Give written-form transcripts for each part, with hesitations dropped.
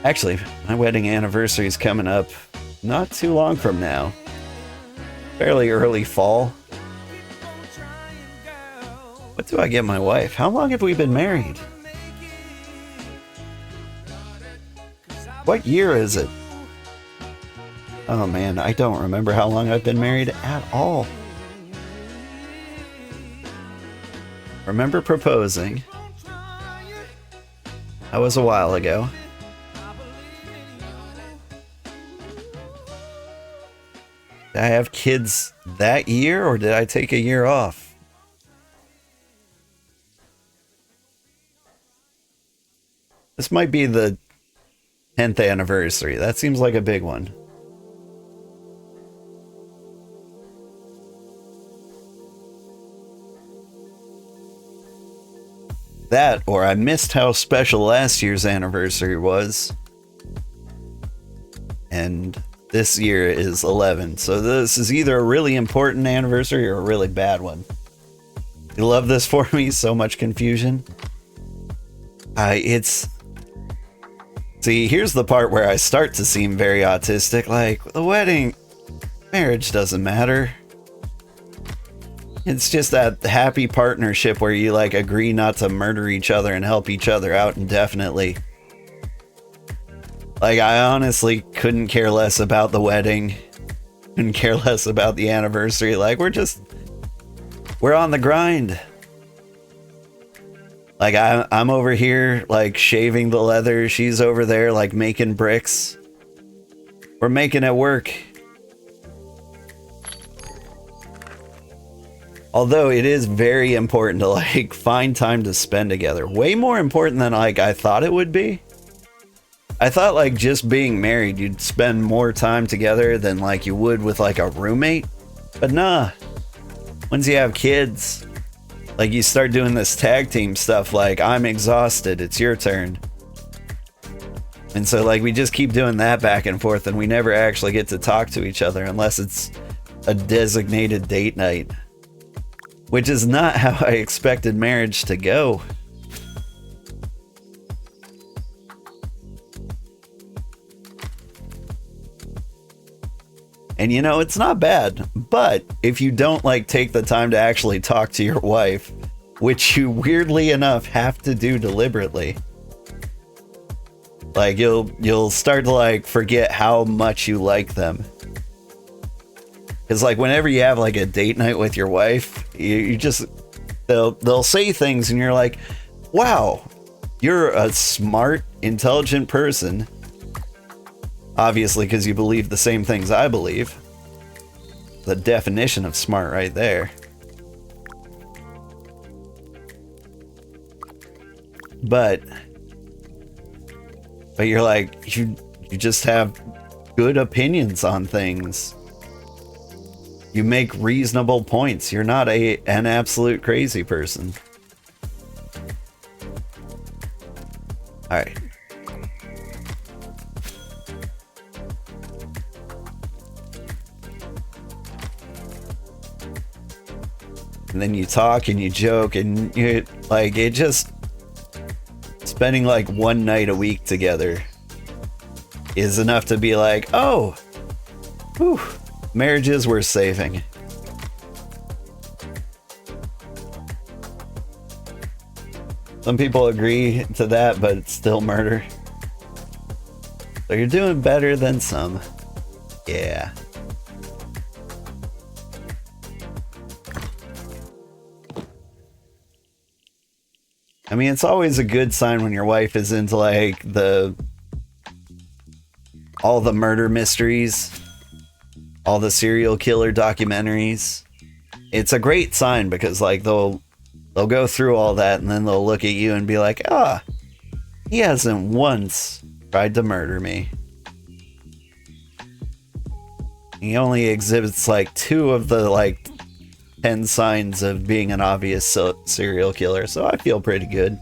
Actually, my wedding anniversary is coming up not too long from now. Fairly early fall. What do I get my wife? How long have we been married? What year is it? Oh man, I don't remember how long I've been married at all. Remember proposing. That was a while ago. Did I have kids that year, or did I take a year off? This might be the 10th anniversary. That seems like a big one. That, or I missed how special last year's anniversary was. And this year is 11. So this is either a really important anniversary or a really bad one. You love this for me? So much confusion. See, here's the part where I start to seem very autistic. Like, the wedding, marriage doesn't matter. It's just that happy partnership where you like agree not to murder each other and help each other out indefinitely. Like, I honestly couldn't care less about the wedding. Couldn't care less about the anniversary. Like, we're on the grind. Like, I'm over here, like, shaving the leather. She's over there, like, making bricks. We're making it work. Although it is very important to, like, find time to spend together. Way more important than, like, I thought it would be. I thought, like, just being married, you'd spend more time together than, like, you would with, like, a roommate. But nah. Once you have kids, like, you start doing this tag team stuff, like, I'm exhausted, it's your turn. And so, like, we just keep doing that back and forth, and we never actually get to talk to each other unless it's a designated date night. Which is not how I expected marriage to go. And you know, it's not bad, but if you don't like take the time to actually talk to your wife, which you weirdly enough have to do deliberately, like you'll start to like forget how much you like them. Because like whenever you have like a date night with your wife, you just they'll say things and you're like, wow, you're a smart, intelligent person. Obviously, because you believe the same things I believe. The definition of smart right there. But you're like, you just have good opinions on things. You make reasonable points. You're not an absolute crazy person. Alright. And then you talk and you joke and you like it just spending like one night a week together is enough to be like, oh, whew, marriage is worth saving. Some people agree to that, but it's still murder. So you're doing better than some. Yeah. I mean, it's always a good sign when your wife is into like all the murder mysteries, all the serial killer documentaries. It's a great sign because like they'll go through all that and then they'll look at you and be like, ah, he hasn't once tried to murder me. He only exhibits like 2 of the like 10 signs of being an obvious serial killer, so I feel pretty good.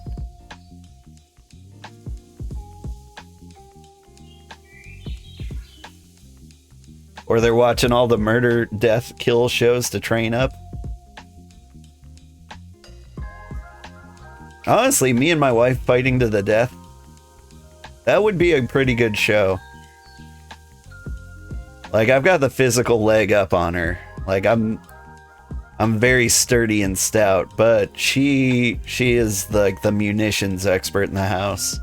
Or they're watching all the murder, death, kill shows to train up. Honestly, me and my wife fighting to the death That would be a pretty good show. Like, I've got the physical leg up on her. Like, I'm very sturdy and stout, but she is like the munitions expert in the house.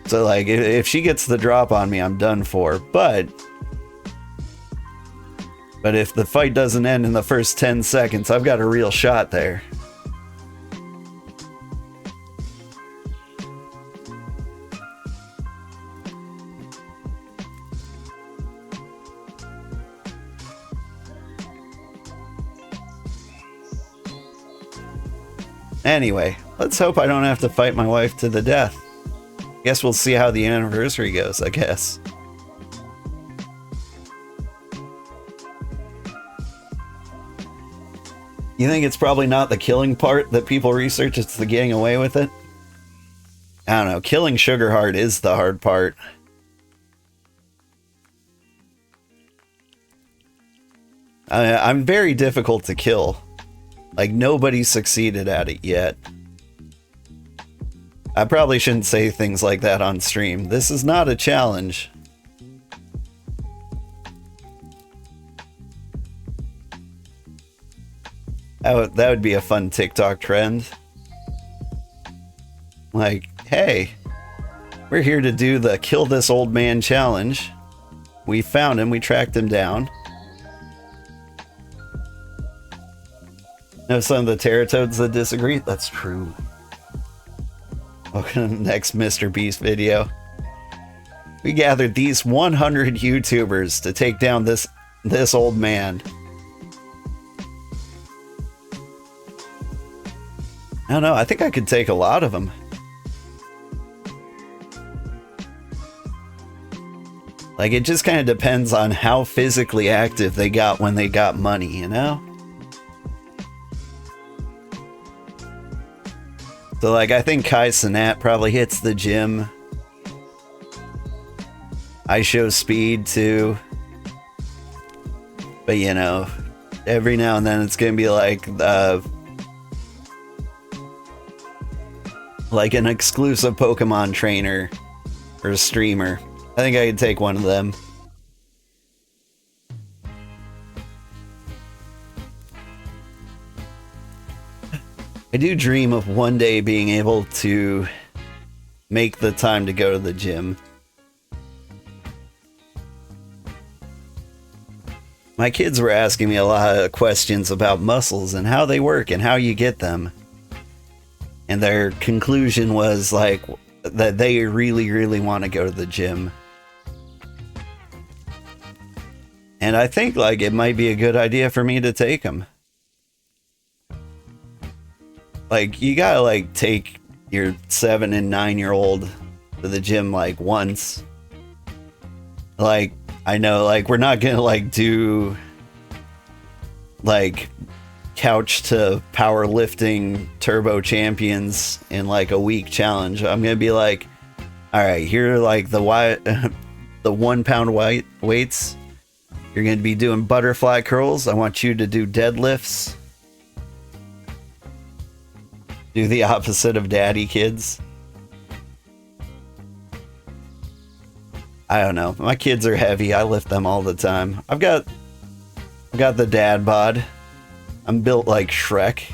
So like, if she gets the drop on me, I'm done for. But if the fight doesn't end in the first 10 seconds, I've got a real shot there. Anyway, let's hope I don't have to fight my wife to the death. Guess we'll see how the anniversary goes, I guess. You think it's probably not the killing part that people research, it's the getting away with it? I don't know, killing Sugarheart is the hard part. I'm very difficult to kill. Like, nobody succeeded at it yet. I probably shouldn't say things like that on stream. This is not a challenge. That would be a fun TikTok trend. Like, hey, we're here to do the kill this old man challenge. We found him, we tracked him down. Know some of the Terratoads that disagree? That's true. Welcome to the next Mr. Beast video. We gathered these 100 YouTubers to take down this old man. I don't know, I think I could take a lot of them. Like, it just kind of depends on how physically active they got when they got money, you know? So, like, I think Kai Cenat probably hits the gym. I show speed, too. But, you know, every now and then it's gonna be like an exclusive Pokemon trainer or streamer. I think I could take one of them. I do dream of one day being able to make the time to go to the gym. My kids were asking me a lot of questions about muscles and how they work and how you get them. And their conclusion was like that they really, really want to go to the gym. And I think like it might be a good idea for me to take them. Like, you gotta like take your 7 and 9-year-old to the gym like once. Like, I know like we're not gonna like do like couch to powerlifting turbo champions in like a week challenge. I'm gonna be like, all right, here are like the 1 pound weights. You're gonna be doing butterfly curls. I want you to do deadlifts. Do the opposite of daddy, kids. I don't know. My kids are heavy. I lift them all the time. I've got the dad bod. I'm built like Shrek.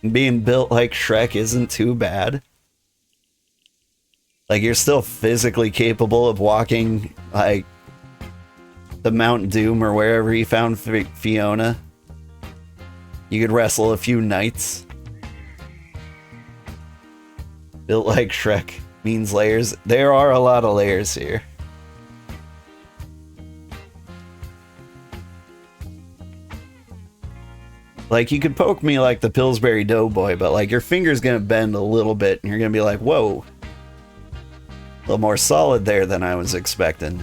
And being built like Shrek isn't too bad. Like, you're still physically capable of walking like the Mount Doom or wherever he found Fiona. You could wrestle a few knights. Built like Shrek means layers. There are a lot of layers here. Like, you could poke me like the Pillsbury Doughboy, but like your finger's gonna bend a little bit and you're gonna be like, whoa. A little more solid there than I was expecting.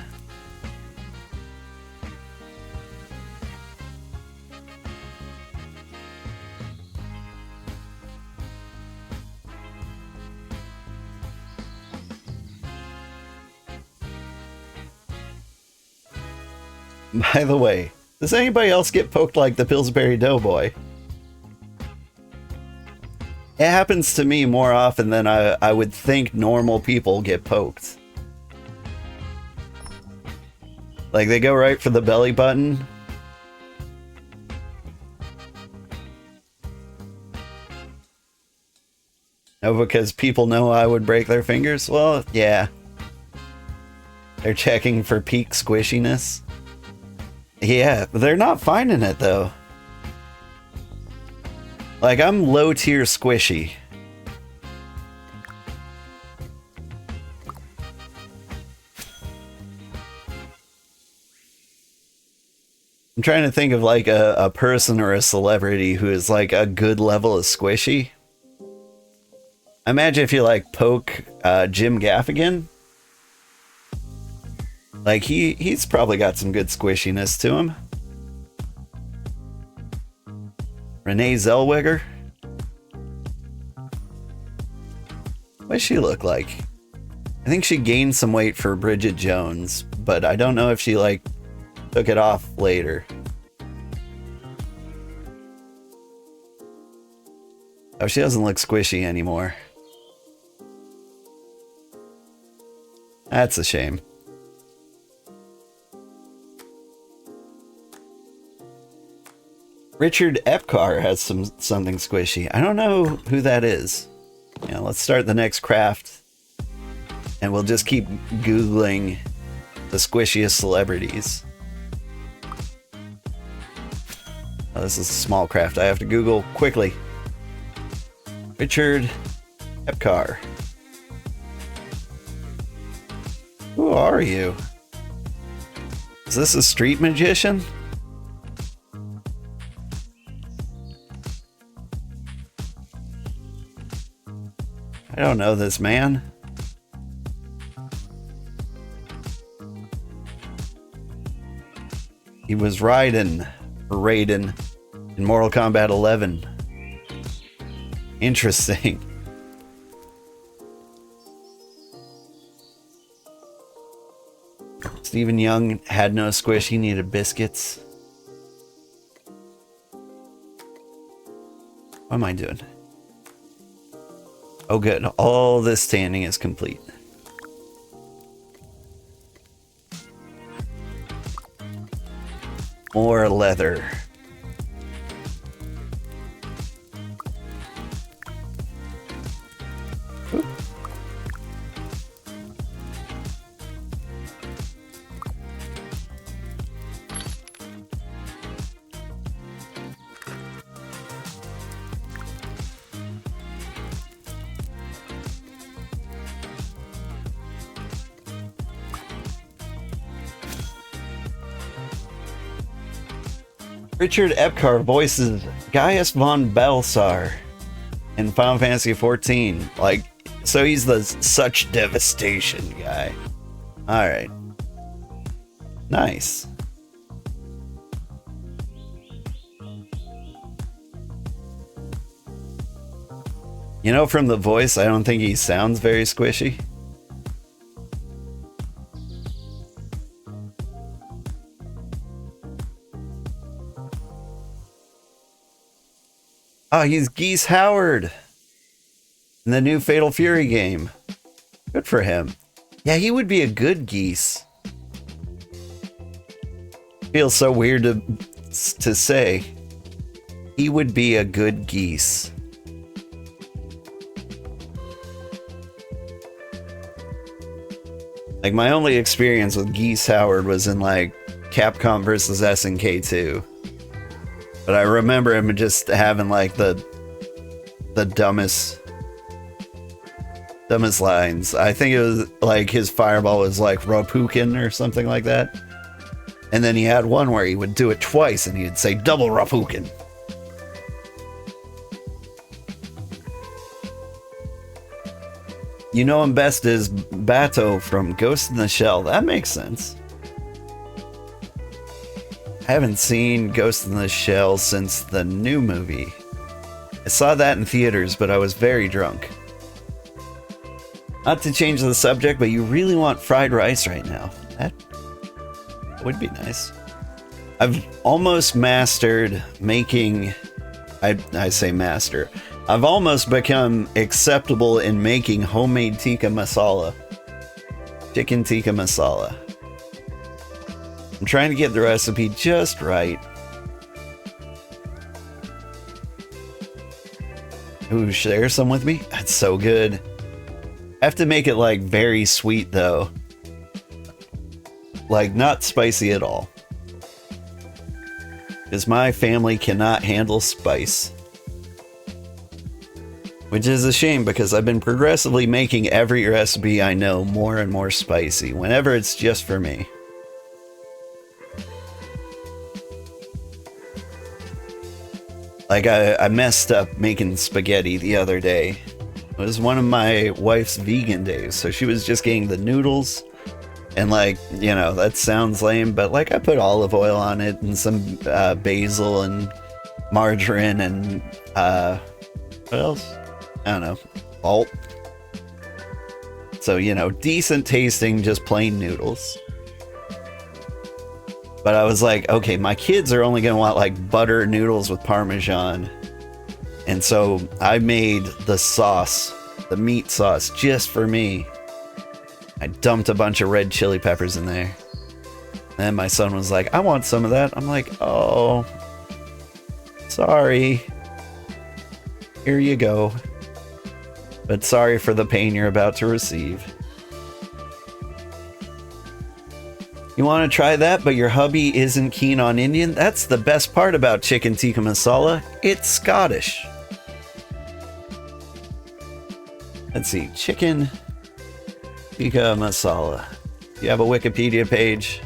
By the way, does anybody else get poked like the Pillsbury Doughboy? It happens to me more often than I would think normal people get poked. Like, they go right for the belly button. Oh, because people know I would break their fingers? Well, yeah. They're checking for peak squishiness. Yeah, but they're not finding it, though. Like, I'm low-tier squishy. I'm trying to think of, like, a person or a celebrity who is, like, a good level of squishy. Imagine if you, like, poke Jim Gaffigan. Like, he's probably got some good squishiness to him. Renee Zellweger. What does she look like? I think she gained some weight for Bridget Jones, but I don't know if she, like, took it off later. Oh, she doesn't look squishy anymore. That's a shame. Richard Epcar has something squishy. I don't know who that is. Yeah, let's start the next craft. And we'll just keep Googling the squishiest celebrities. Oh, this is a small craft. I have to Google quickly. Richard Epcar. Who are you? Is this a street magician? I don't know this man. He was Raiden in Mortal Kombat 11. Interesting. Stephen Young had no squish, he needed biscuits. What am I doing? Oh good, all this standing is complete. More leather. Oop. Richard Epcar voices Gaius von Belsar in Final Fantasy XIV. Like, so he's the such devastation guy. Alright. Nice. You know, from the voice, I don't think he sounds very squishy. Oh, he's Geese Howard in the new Fatal Fury game. Good for him. Yeah, he would be a good Geese. Feels so weird to say. He would be a good Geese. Like, my only experience with Geese Howard was in, like, Capcom vs. SNK 2. But I remember him just having, like, the dumbest lines. I think it was, like, his fireball was, like, Rapukin or something like that. And then he had one where he would do it twice and he'd say double Rapukin. You know him best as Bato from Ghost in the Shell. That makes sense. I haven't seen Ghost in the Shell since the new movie. I saw that in theaters, but I was very drunk. Not to change the subject, but you really want fried rice right now. That would be nice. I've almost mastered making... I say master. I've almost become acceptable in making homemade tikka masala. Chicken tikka masala. I'm trying to get the recipe just right. Ooh, share some with me? That's so good. I have to make it like very sweet though. Like not spicy at all. Because my family cannot handle spice. Which is a shame because I've been progressively making every recipe I know more and more spicy, whenever it's just for me. Like I messed up making spaghetti the other day. It was one of my wife's vegan days, so she was just getting the noodles. And like, you know, that sounds lame, but like I put olive oil on it and some basil and margarine and what else? I don't know, salt. So, you know, decent tasting, just plain noodles. But I was like, okay, my kids are only gonna want like butter noodles with Parmesan. And so I made the sauce, the meat sauce, just for me. I dumped a bunch of red chili peppers in there. And my son was like, I want some of that. I'm like, oh, sorry. Here you go. But sorry for the pain you're about to receive. You want to try that, but your hubby isn't keen on Indian? That's the best part about chicken tikka masala. It's Scottish. Let's see, chicken tikka masala. You have a Wikipedia page.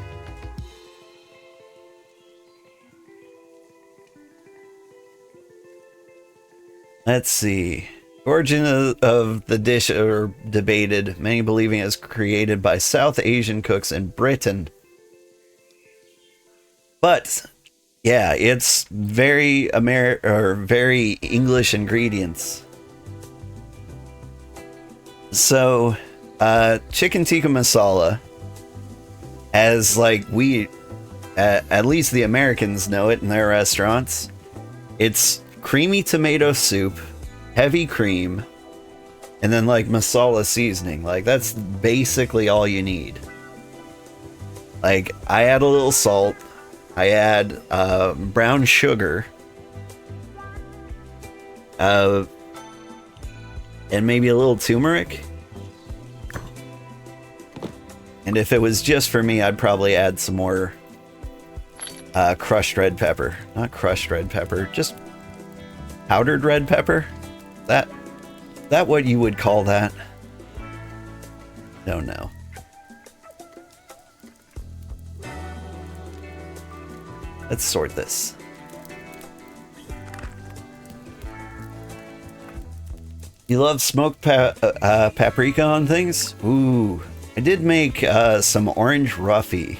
Let's see. Origin of the dish are debated, many believing it was created by South Asian cooks in Britain. But yeah, it's very very English ingredients. So, chicken tikka masala, as like we, at least the Americans know it in their restaurants, it's creamy tomato soup, heavy cream, and then like masala seasoning. Like that's basically all you need. Like I add a little salt, I add brown sugar, and maybe a little turmeric. And if it was just for me, I'd probably add some more crushed red pepper. Not crushed red pepper, just powdered red pepper. That what you would call that? Don't know. Let's sort this. You love smoked paprika on things? Ooh, I did make some orange roughy,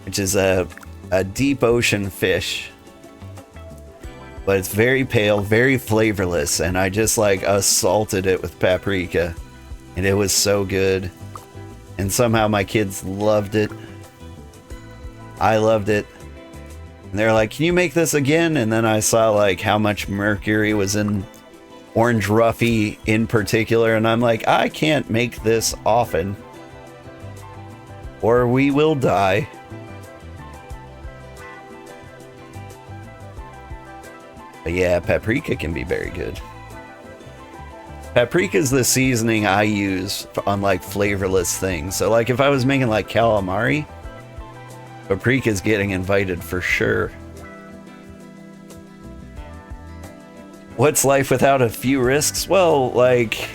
which is a deep ocean fish. But it's very pale, very flavorless, and I just like assaulted it with paprika, and it was so good. And somehow my kids loved it. I loved it. And they're like, can you make this again? And then I saw like how much mercury was in orange roughy in particular, and I'm like, I can't make this often, or we will die. But yeah, paprika can be very good. Paprika is the seasoning I use on like flavorless things. So like if I was making like calamari, paprika's getting invited for sure. What's life without a few risks? Well, like,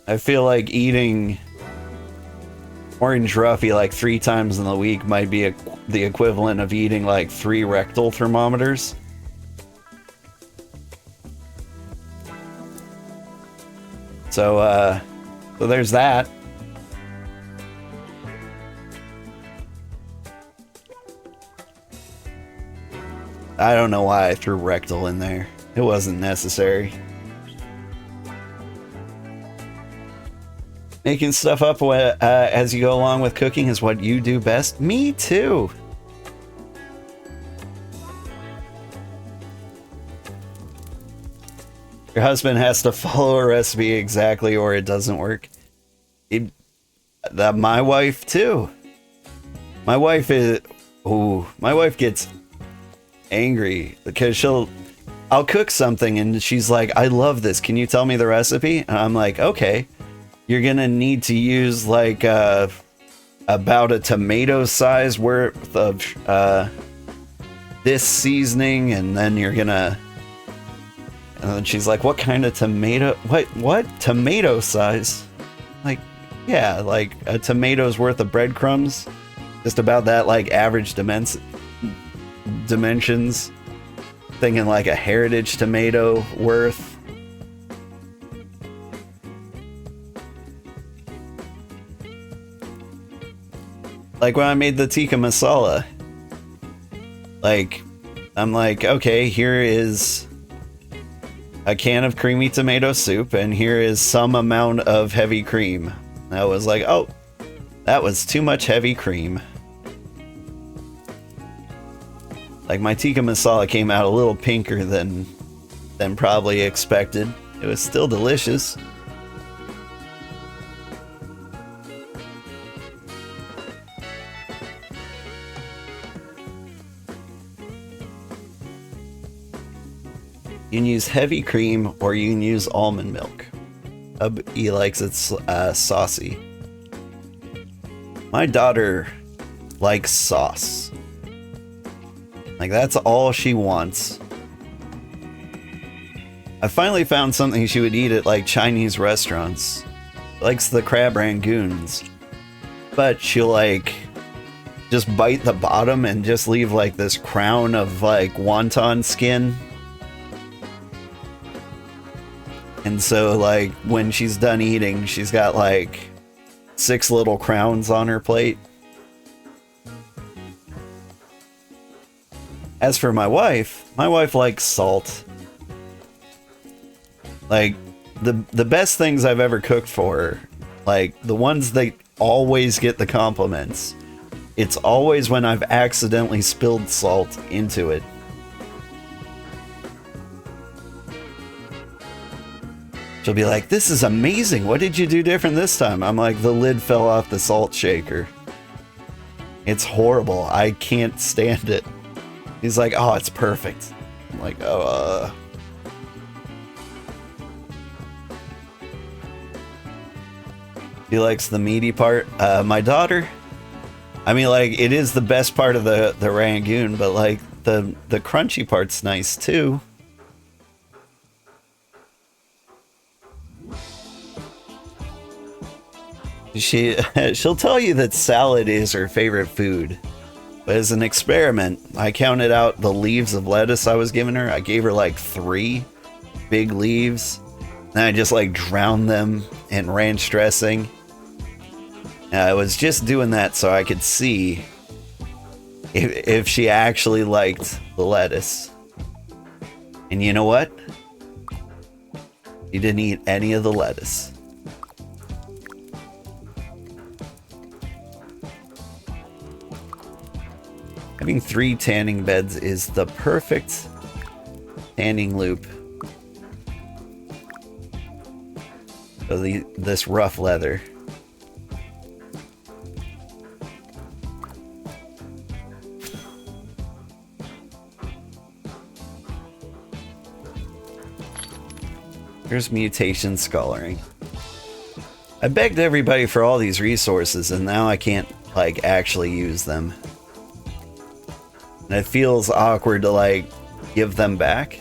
I feel like eating orange roughy like 3 times in the week might be the equivalent of eating like 3 rectal thermometers. So there's that. I don't know why I threw rectal in there. It wasn't necessary. Making stuff up as you go along with cooking is what you do best. Me too. Your husband has to follow a recipe exactly or it doesn't work. My wife too. My wife gets angry because I'll cook something and she's like, I love this. Can you tell me the recipe? And I'm like, okay, you're gonna need to use like about a tomato size worth of this seasoning, and then you're gonna. And then she's like, what kind of tomato? What tomato size? Like, yeah, like a tomato's worth of breadcrumbs. Just about that, like average dimensions. Thinking like a heritage tomato worth. Like when I made the tikka masala. Like, I'm like, okay, here is a can of creamy tomato soup, and here is some amount of heavy cream. And I was like, oh, that was too much heavy cream. Like my tikka masala came out a little pinker than probably expected. It was still delicious. You can use heavy cream or you can use almond milk. He likes it saucy. My daughter likes sauce. Like, that's all she wants. I finally found something she would eat at, like, Chinese restaurants. She likes the crab rangoons. But she'll, like, just bite the bottom and just leave, like, this crown of, like, wonton skin. And so, like, when she's done eating, she's got, like, 6 little crowns on her plate. As for my wife likes salt. Like, the best things I've ever cooked for her, like, the ones that always get the compliments, it's always when I've accidentally spilled salt into it. She'll be like, this is amazing. What did you do different this time? I'm like, the lid fell off the salt shaker. It's horrible. I can't stand it. He's like, oh, it's perfect. I'm like, oh, He likes the meaty part. My daughter, I mean, like, it is the best part of the rangoon, but, like, the crunchy part's nice, too. She'll tell you that salad is her favorite food. But as an experiment, I counted out the leaves of lettuce I was giving her. I gave her like 3 big leaves. And I just like drowned them in ranch dressing. And I was just doing that so I could see if she actually liked the lettuce. And you know what? She didn't eat any of the lettuce. Having 3 tanning beds is the perfect tanning loop. So this rough leather. Here's mutation scholaring. I begged everybody for all these resources and now I can't like actually use them. And it feels awkward to like give them back.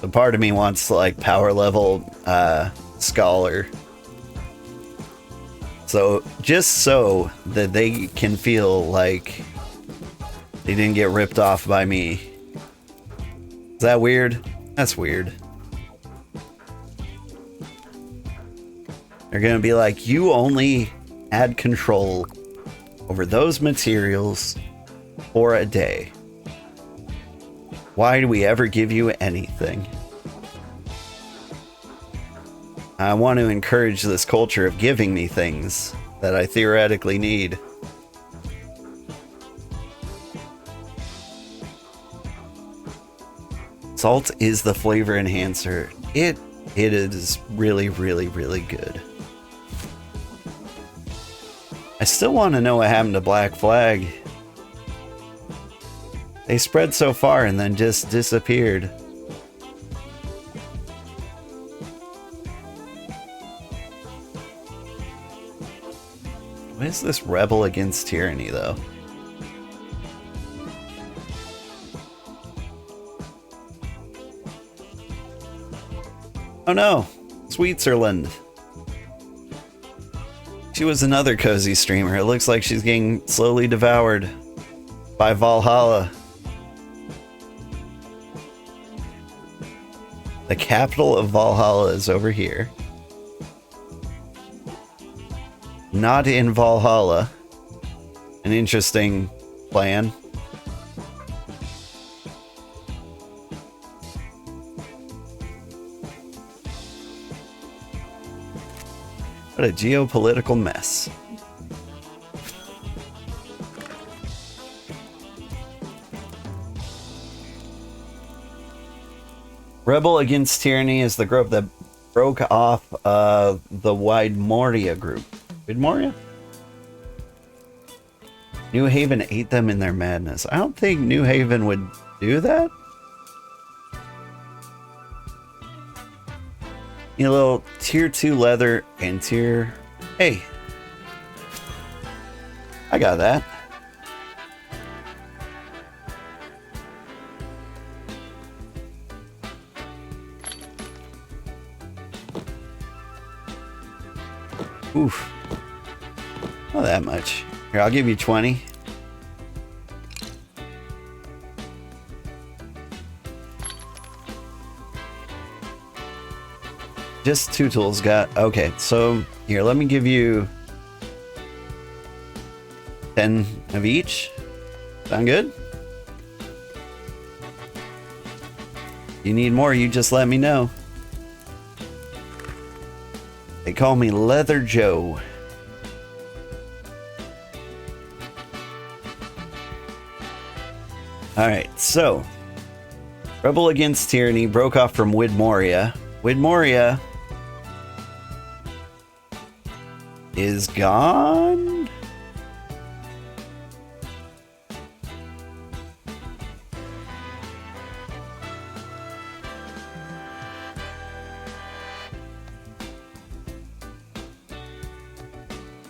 The part of me wants to like power level scholar. So just so that they can feel like they didn't get ripped off by me. Is that weird? That's weird. They're gonna be like, you only had control over those materials for a day. Why do we ever give you anything? I want to encourage this culture of giving me things that I theoretically need. Salt is the flavor enhancer. It is really, really, really good. I still want to know what happened to Black Flag. They spread so far and then just disappeared. What is this rebel against tyranny, though? Oh no, Switzerland. She was another cozy streamer. It looks like she's getting slowly devoured by Valhalla. The capital of Valhalla is over here. Not in Valhalla. An interesting plan. What a geopolitical mess. Rebel Against Tyranny is the group that broke off the Wide Moria group. Wide Moria? New Haven ate them in their madness. I don't think New Haven would do that. You know, little tier 2 leather and tier... Hey. I got that. Oof. Not that much. Here, I'll give you 20. Just 2 tools got... Okay, so here, let me give you 10 of each. Sound good? You need more, you just let me know. They call me Leather Joe. Alright, so Rebel Against Tyranny broke off from Wid Moria. Wid Moria is gone.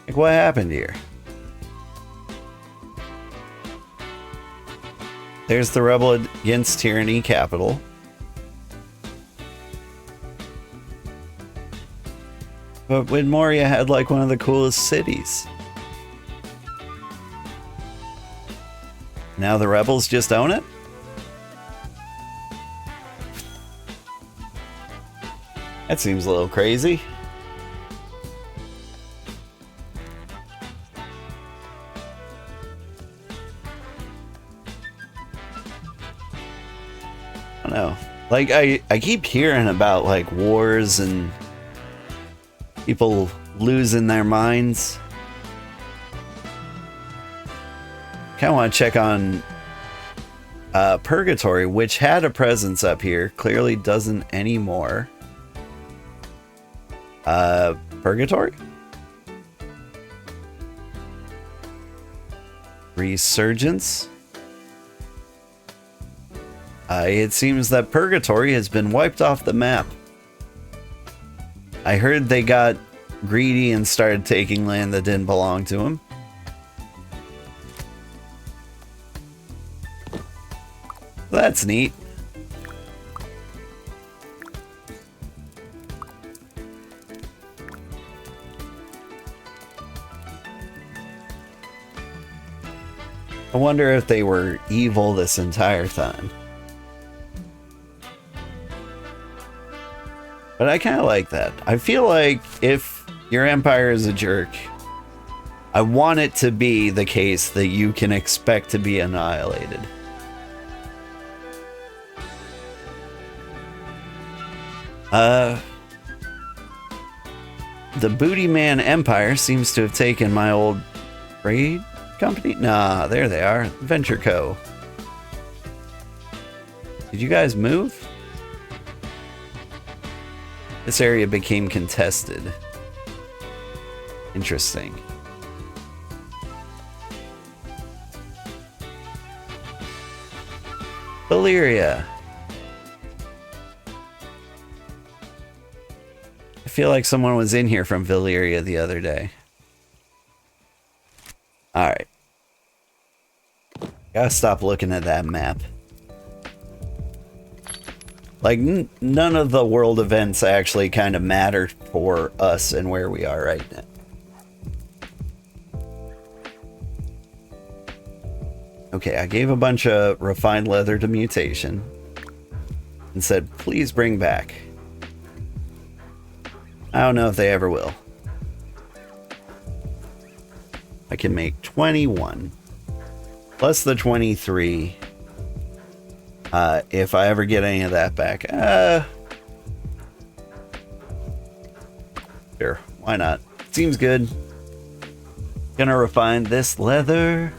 Like, what happened here? There's the Rebel Against Tyranny capital. But Wid Moria had like one of the coolest cities. Now the rebels just own it? That seems a little crazy. I don't know. Like, I keep hearing about like wars and people losing their minds. Kind of want to check on Purgatory, which had a presence up here. Clearly doesn't anymore. Purgatory? Resurgence? It seems that Purgatory has been wiped off the map. I heard they got greedy and started taking land that didn't belong to them. That's neat. I wonder if they were evil this entire time. But I kind of like that. I feel like if your empire is a jerk, I want it to be the case that you can expect to be annihilated. The Booty Man Empire seems to have taken my old trade company. Nah, there they are. Venture Co. Did you guys move? This area became contested. Interesting. Valyria. I feel like someone was in here from Valyria the other day. Alright. Gotta stop looking at that map. Like, none of the world events actually kind of matter for us and where we are right now. Okay, I gave a bunch of refined leather to mutation and said, please bring back. I don't know if they ever will. I can make 21 plus the 23 if I ever get any of that back. Sure, why not? Seems good. Gonna refine this leather.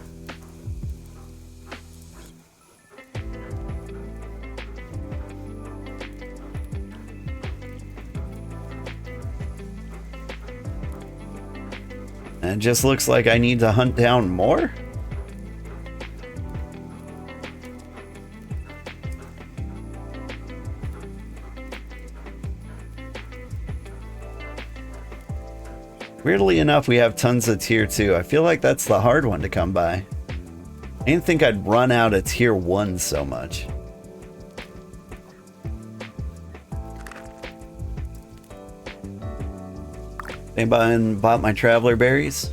And it just looks like I need to hunt down more. Weirdly enough, we have tons of tier 2. I feel like that's the hard one to come by. I didn't think I'd run out of tier 1 so much. Anybody bought my traveler berries?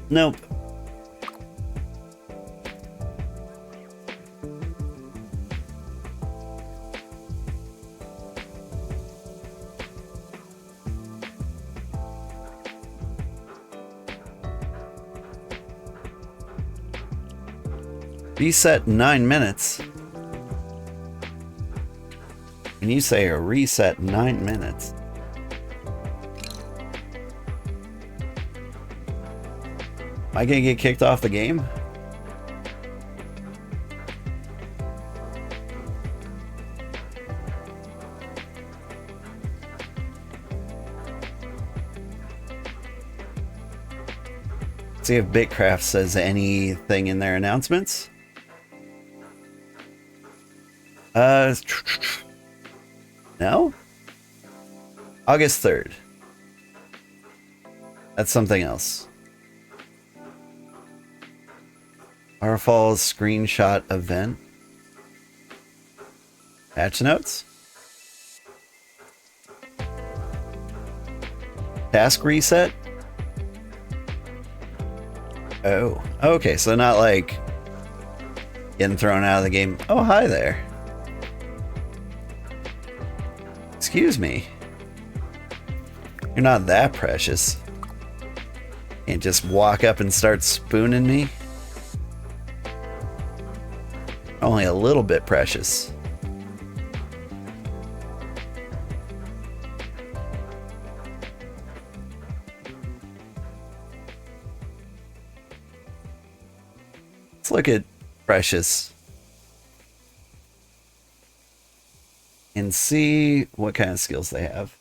Nope. Reset 9 minutes. And you say a reset 9 minutes. Am I gonna get kicked off the game? See if BitCraft says anything in their announcements. No? August 3rd. That's something else. Waterfalls screenshot event. Patch notes. Task reset. Oh, okay, so not like getting thrown out of the game. Oh, hi there. Excuse me. You're not that precious. Can't just walk up and start spooning me. Only a little bit precious. Let's look at Precious and see what kind of skills they have.